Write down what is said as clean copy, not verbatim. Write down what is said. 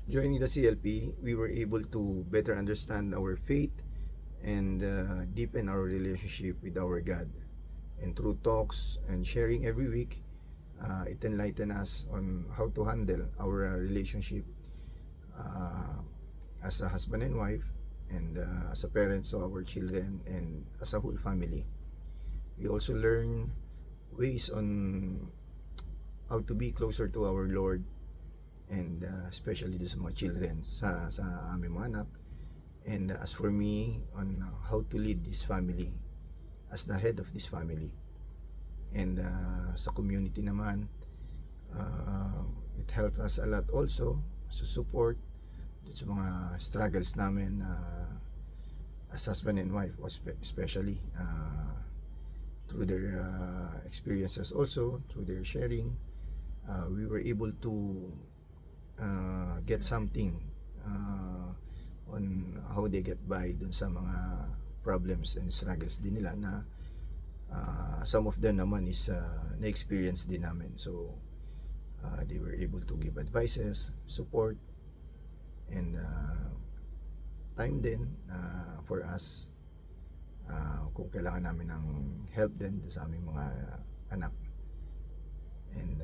Joining the CLP, we were able to better understand our faith and deepen our relationship with our God. And through talks and sharing every week, it enlightened us on how to handle our relationship uh, as a husband and wife, and as a parents to our children, and as a whole family. We also learn ways on how to be closer to our Lord, and especially sa mga children, sa aming mga anak. And as for me, on how to lead this family as the head of this family. And sa community naman, uh, it helped us a lot also to support sa mga struggles namin as husband and wife, especially through their experiences, also through their sharing. We were able to get something uh, on how they get by dun sa mga problems and struggles din nila, na some of them naman is na-experience din namin. So they were able to give advices, support, and time din for us kung kailangan namin ng help din sa aming mga anak. And